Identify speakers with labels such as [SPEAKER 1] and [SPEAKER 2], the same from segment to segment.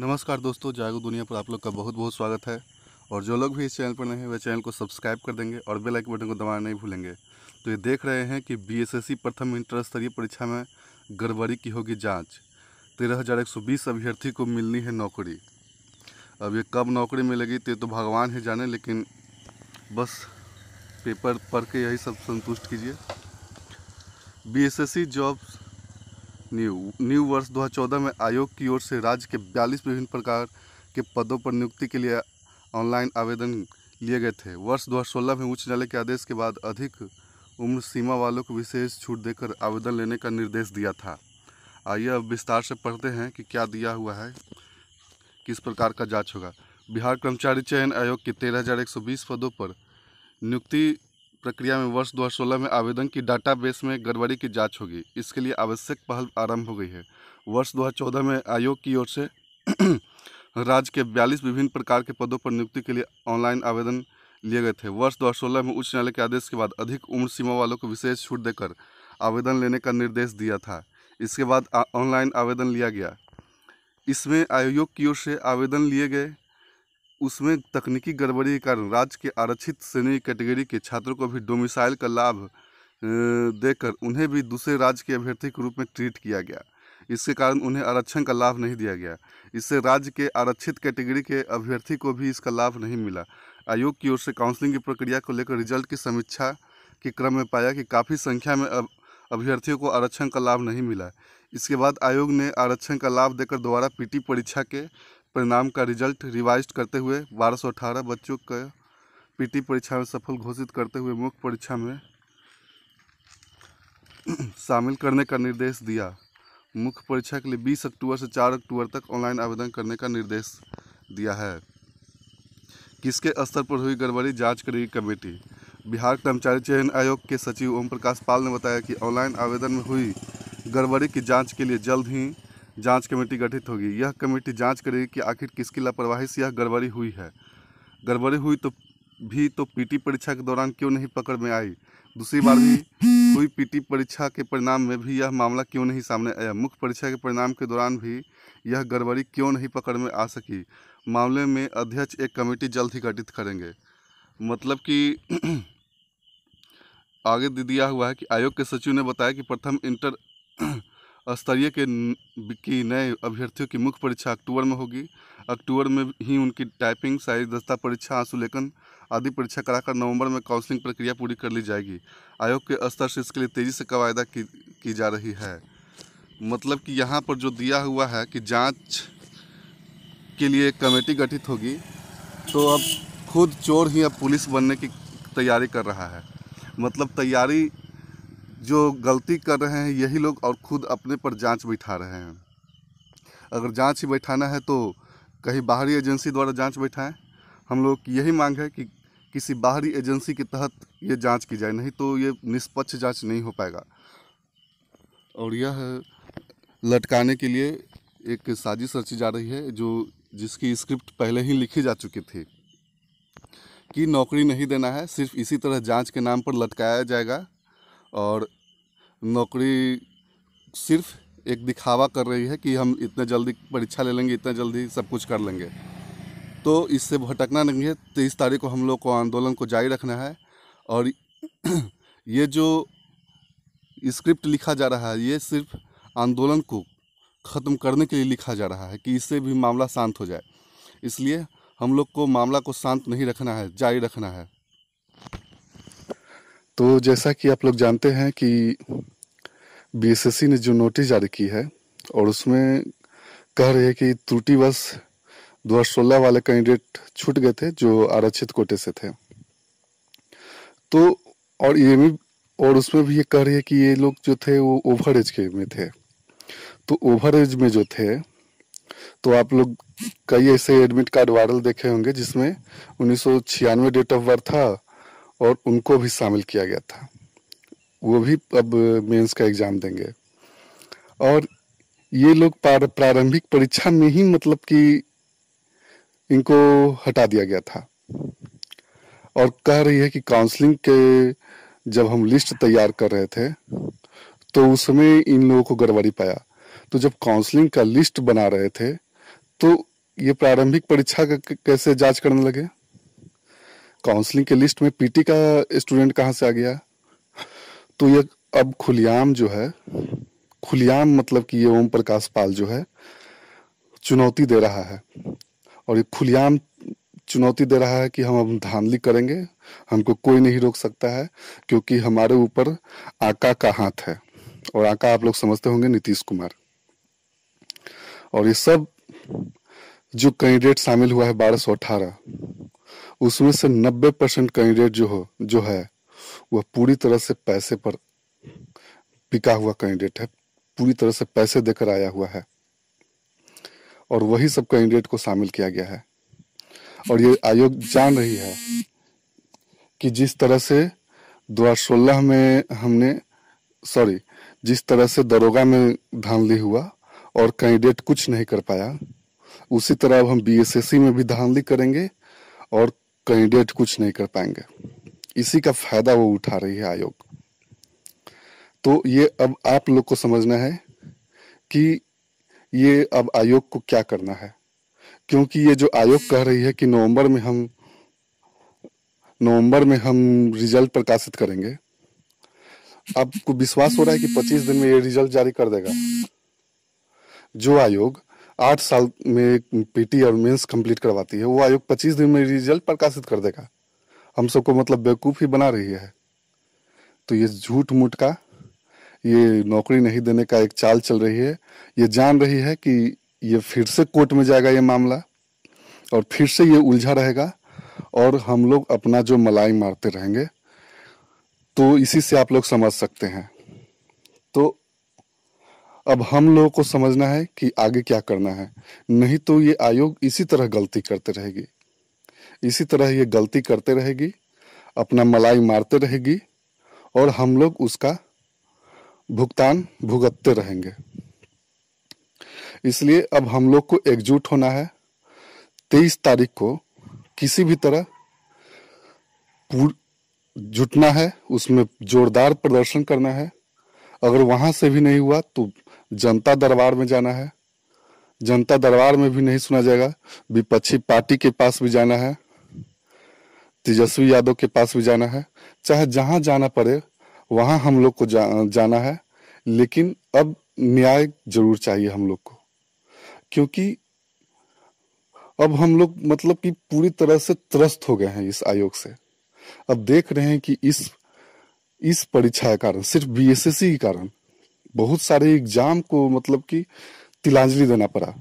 [SPEAKER 1] नमस्कार दोस्तों, जागो दुनिया पर आप लोग का बहुत बहुत स्वागत है। और जो लोग भी इस चैनल पर नए हैं वे चैनल को सब्सक्राइब कर देंगे और बेल आइकन बटन को दबाना नहीं भूलेंगे। तो ये देख रहे हैं कि बीएसएससी प्रथम इंटर स्तरीय परीक्षा में गड़बड़ी की होगी जांच। 13,120 अभ्यर्थी को मिलनी है नौकरी। अब ये कब नौकरी मिलेगी तो भगवान ही जाने, लेकिन बस पेपर पढ़ के यही सब संतुष्ट कीजिए। बीएसएससी जॉब्स न्यू वर्ष 2014 में आयोग की ओर से राज्य के 42 विभिन्न प्रकार के पदों पर नियुक्ति के लिए ऑनलाइन आवेदन लिए गए थे। वर्ष 2016 में उच्च न्यायालय के आदेश के बाद अधिक उम्र सीमा वालों को विशेष छूट देकर आवेदन लेने का निर्देश दिया था। आइए अब विस्तार से पढ़ते हैं कि क्या दिया हुआ है, किस प्रकार का जांच होगा। बिहार कर्मचारी चयन आयोग के 13,120 पदों पर नियुक्ति प्रक्रिया में वर्ष 2016 में आवेदन की डाटाबेस में गड़बड़ी की जांच होगी। इसके लिए आवश्यक पहल आरंभ हो गई है। वर्ष 2014 में आयोग की ओर से राज्य के 42 विभिन्न प्रकार के पदों पर नियुक्ति के लिए ऑनलाइन आवेदन लिए गए थे। वर्ष 2016 में उच्च न्यायालय के आदेश के बाद अधिक उम्र सीमा वालों को विशेष छूट देकर आवेदन लेने का निर्देश दिया था। इसके बाद ऑनलाइन आवेदन लिया गया। इसमें आयोग की ओर से आवेदन लिए गए, उसमें तकनीकी गड़बड़ी के कारण राज्य के आरक्षित श्रेणी कैटेगरी के छात्रों को भी डोमिसाइल का लाभ देकर उन्हें भी दूसरे राज्य के अभ्यर्थी के रूप में ट्रीट किया गया। इसके कारण उन्हें आरक्षण का लाभ नहीं दिया गया। इससे राज्य के आरक्षित कैटेगरी के अभ्यर्थी को भी इसका लाभ नहीं मिला। आयोग की ओर से काउंसलिंग की प्रक्रिया को लेकर रिजल्ट की समीक्षा के क्रम में पाया कि काफ़ी संख्या में अभ्यर्थियों को आरक्षण का लाभ नहीं मिला। इसके बाद आयोग ने आरक्षण का लाभ देकर दोबारा पीटी परीक्षा के परिणाम का रिजल्ट रिवाइज करते हुए 1218 बच्चों का पीटी परीक्षा में सफल घोषित करते हुए मुख्य परीक्षा में शामिल करने का निर्देश दिया। मुख्य परीक्षा के लिए 20 अक्टूबर से 4 अक्टूबर तक ऑनलाइन आवेदन करने का निर्देश दिया है। किसके स्तर पर हुई गड़बड़ी, जांच करेगी कमेटी। बिहार कर्मचारी चयन आयोग के सचिव ओम प्रकाश पाल ने बताया कि ऑनलाइन आवेदन में हुई गड़बड़ी की जाँच के लिए जल्द ही जांच कमेटी गठित होगी। यह कमेटी जांच करेगी कि आखिर किसकी लापरवाही से यह गड़बड़ी हुई है। गड़बड़ी हुई तो पीटी परीक्षा के दौरान क्यों नहीं पकड़ में आई। दूसरी बार भी हुई पीटी परीक्षा के परिणाम में भी यह मामला क्यों नहीं सामने आया। मुख्य परीक्षा के परिणाम के दौरान भी यह गड़बड़ी क्यों नहीं पकड़ में आ सकी। मामले में अध्यक्ष एक कमेटी जल्द ही गठित करेंगे। मतलब कि आगे दिया हुआ है कि आयोग के सचिव ने बताया कि प्रथम इंटर स्तरीय की नए अभ्यर्थियों की मुख्य परीक्षा अक्टूबर में होगी। अक्टूबर में ही उनकी टाइपिंग, शारीरिक दस्ता परीक्षा, आंसुलेखन आदि परीक्षा कराकर नवंबर में काउंसलिंग प्रक्रिया पूरी कर ली जाएगी। आयोग के स्तर से इसके लिए तेज़ी से कवायदा की जा रही है। मतलब कि यहाँ पर जो दिया हुआ है कि जांच के लिए कमेटी गठित होगी, तो अब खुद चोर ही अब पुलिस बनने की तैयारी कर रहा है। मतलब तैयारी जो गलती कर रहे हैं यही लोग और खुद अपने पर जांच बैठा रहे हैं। अगर जांच ही बैठाना है तो कहीं बाहरी एजेंसी द्वारा जांच बैठाएं। हम लोग की यही मांग है कि किसी बाहरी एजेंसी के तहत ये जांच की जाए, नहीं तो ये निष्पक्ष जांच नहीं हो पाएगा। और यह लटकाने के लिए एक साजिश रची जा रही है, जिसकी स्क्रिप्ट पहले ही लिखी जा चुकी थी कि नौकरी नहीं देना है, सिर्फ इसी तरह जांच के नाम पर लटकाया जाएगा। और नौकरी सिर्फ एक दिखावा कर रही है कि हम इतने जल्दी परीक्षा ले लेंगे, इतने जल्दी सब कुछ कर लेंगे। तो इससे भटकना नहीं है। 23 तारीख को हम लोग को आंदोलन को जारी रखना है। और ये जो स्क्रिप्ट लिखा जा रहा है ये सिर्फ आंदोलन को ख़त्म करने के लिए लिखा जा रहा है कि इससे भी मामला शांत हो जाए। इसलिए हम लोग को मामला को शांत नहीं रखना है, जारी रखना है। तो जैसा कि आप लोग जानते हैं कि बीएसएससी ने जो नोटिस जारी की है और उसमें कह रही है कि त्रुटिवश 2016 वाले कैंडिडेट छूट गए थे जो आरक्षित कोटे से थे। तो और उसमें भी ये कह रही है कि ये लोग जो थे वो ओवर एज के में थे। तो ओवर एज में जो थे, तो आप लोग कई ऐसे एडमिट कार्ड वायरल देखे होंगे जिसमें 1996 डेट ऑफ बर्थ था और उनको भी शामिल किया गया था। वो भी अब मेंस का एग्ज़ाम देंगे। और ये लोग प्रारंभिक परीक्षा में ही मतलब कि इनको हटा दिया गया था। और कह रही है कि काउंसलिंग के जब हम लिस्ट तैयार कर रहे थे तो उसमें इन लोगों को गड़बड़ी पाया। तो जब काउंसलिंग का लिस्ट बना रहे थे तो ये प्रारंभिक परीक्षा का कैसे जांच करने लगे? काउंसलिंग के लिस्ट में पीटी का स्टूडेंट कहाँ से आ गया? तो ये अब खुलेआम जो है, खुलेआम मतलब कि ये ओम प्रकाश पाल जो है चुनौती दे रहा है, और ये खुलेआम चुनौती दे रहा है कि हम अब धांधली करेंगे, हमको कोई नहीं रोक सकता है, क्योंकि हमारे ऊपर आका का हाथ है। और आका आप लोग समझते होंगे नीतीश कुमार। और ये सब जो कैंडिडेट शामिल हुआ है 1218, उसमें से 90% कैंडिडेट जो है वह पूरी तरह से पैसे पर बिका हुआ कैंडिडेट है, पूरी तरह से पैसे देकर आया हुआ है, और वही सब कैंडिडेट को शामिल किया गया है। और ये आयोग जान रही है कि जिस तरह से 2016 में जिस तरह से दरोगा में धांधली हुआ और कैंडिडेट कुछ नहीं कर पाया, उसी तरह अब हम बीएसएससी में भी धांधली करेंगे और कैंडिडेट कुछ नहीं कर पाएंगे। इसी का फायदा वो उठा रही है आयोग। तो ये अब आप लोग को समझना है कि ये अब आयोग को क्या करना है, क्योंकि ये जो आयोग कह रही है कि नवंबर में हम रिजल्ट प्रकाशित करेंगे, आपको विश्वास हो रहा है कि 25 दिन में ये रिजल्ट जारी कर देगा? जो आयोग 8 साल में पीटी और मेंस कंप्लीट करवाती है, वो आयोग 25 दिन में रिजल्ट प्रकाशित कर देगा? हम सबको मतलब बेवकूफ ही बना रही है। तो ये झूठ मूठ का, ये नौकरी नहीं देने का एक चाल चल रही है। ये जान रही है कि ये फिर से कोर्ट में जाएगा ये मामला, और फिर से ये उलझा रहेगा, और हम लोग अपना जो मलाई मारते रहेंगे। तो इसी से आप लोग समझ सकते हैं। तो अब हम लोगों को समझना है कि आगे क्या करना है, नहीं तो ये आयोग इसी तरह गलती करते रहेगी, इसी तरह ये गलती करते रहेगी, अपना मलाई मारते रहेगी, और हम लोग उसका भुगतान भुगतते रहेंगे। इसलिए अब हम लोग को एकजुट होना है। 23 तारीख को किसी भी तरह जुटना है, उसमें जोरदार प्रदर्शन करना है। अगर वहां से भी नहीं हुआ तो जनता दरबार में जाना है। जनता दरबार में भी नहीं सुना जाएगा, विपक्षी पार्टी के पास भी जाना है, तेजस्वी यादव के पास भी जाना है। चाहे जहां जाना पड़े वहां हम लोग को जाना है, लेकिन अब न्याय जरूर चाहिए हम लोग को, क्योंकि अब हम लोग मतलब कि पूरी तरह से त्रस्त हो गए हैं इस आयोग से। अब देख रहे हैं कि इस परीक्षा के कारण, सिर्फ बीएसएससी के कारण बहुत सारे एग्जाम को मतलब कि तिलांजलि देना पड़ा,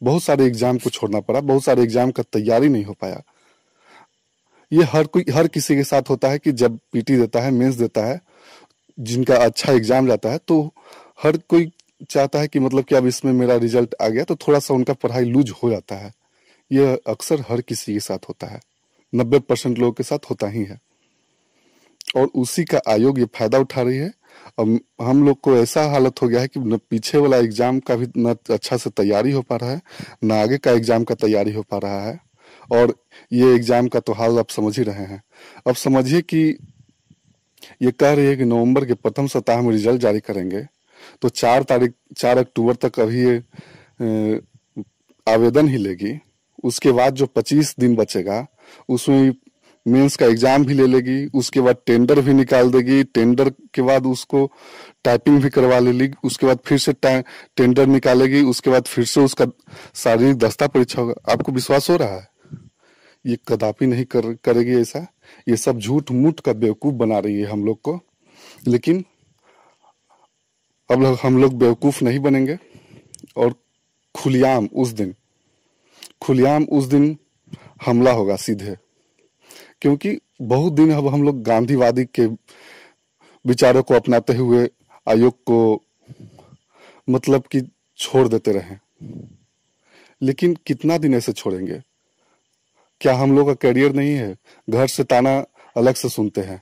[SPEAKER 1] बहुत सारे एग्जाम को छोड़ना पड़ा, बहुत सारे एग्जाम का तैयारी नहीं हो पाया। ये हर किसी के साथ होता है कि जब पीटी देता है, मेंस देता है, जिनका अच्छा एग्जाम जाता है, तो हर कोई चाहता है कि मतलब कि अब इसमें मेरा रिजल्ट आ गया, तो थोड़ा सा उनका पढ़ाई लूज हो जाता है। यह अक्सर हर किसी के साथ होता है, 90% लोगों के साथ होता ही है, और उसी का आयोग ये फायदा उठा रही है। अब हम लोग को ऐसा हालत हो गया है कि न पीछे वाला एग्जाम का भी न अच्छा से तैयारी हो पा रहा है, न आगे का एग्जाम का तैयारी हो पा रहा है। और ये एग्जाम का तो हाल आप समझ ही रहे हैं। अब समझिए कि ये कह रही है कि नवंबर के प्रथम सप्ताह में रिजल्ट जारी करेंगे, तो 4 अक्टूबर तक अभी ये आवेदन ही लेगी। उसके बाद जो 25 दिन बचेगा उसमें मेंस का एग्जाम भी ले लेगी, उसके बाद टेंडर भी निकाल देगी, टेंडर के बाद उसको टाइपिंग भी करवा लेगी, उसके बाद फिर से टेंडर निकालेगी, उसके बाद फिर से उसका शारीरिक दस्ता परीक्षा होगा। आपको विश्वास हो रहा है? ये कदापि नहीं करेगी ऐसा। ये सब झूठ मूठ का बेवकूफ बना रही है हम लोग को, लेकिन अब हम लोग बेवकूफ नहीं बनेंगे, और खुलेआम उस दिन हमला होगा सीधे। क्योंकि बहुत दिन अब हम लोग गांधीवादी के विचारों को अपनाते हुए आयोग को मतलब कि छोड़ देते रहे, लेकिन कितना दिन ऐसे छोड़ेंगे? क्या हम लोग का करियर नहीं है? घर से ताना अलग से सुनते हैं,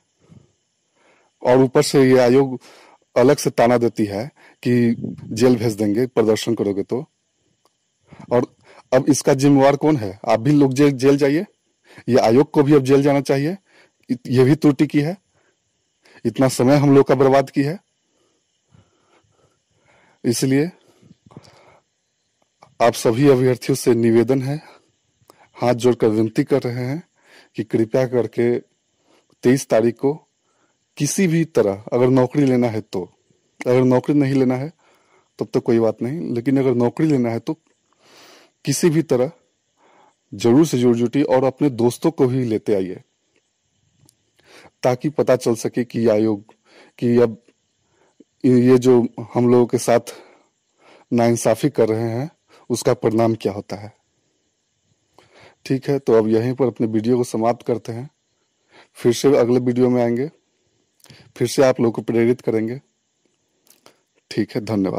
[SPEAKER 1] और ऊपर से ये आयोग अलग से ताना देती है कि जेल भेज देंगे प्रदर्शन करोगे तो। और अब इसका जिम्मेवार कौन है? आप भी लोग जेल जाइए, ये आयोग को भी अब जेल जाना चाहिए। ये भी त्रुटि की है, इतना समय हम लोग का बर्बाद की है। इसलिए आप सभी अभ्यर्थियों से निवेदन है, हाथ जोड़कर विनती कर रहे हैं कि कृपया करके 23 तारीख को किसी भी तरह, अगर नौकरी लेना है तो, अगर नौकरी नहीं लेना है तब तो कोई बात नहीं, लेकिन अगर नौकरी लेना है तो किसी भी तरह जरूर से जरूर जुटिए और अपने दोस्तों को भी लेते आइए, ताकि पता चल सके कि आयोग कि अब ये जो हम लोगों के साथ नाइंसाफी कर रहे हैं उसका परिणाम क्या होता है। ठीक है, तो अब यहीं पर अपने वीडियो को समाप्त करते हैं। फिर से अगले वीडियो में आएंगे, फिर से आप लोगों को प्रेरित करेंगे। ठीक है, धन्यवाद।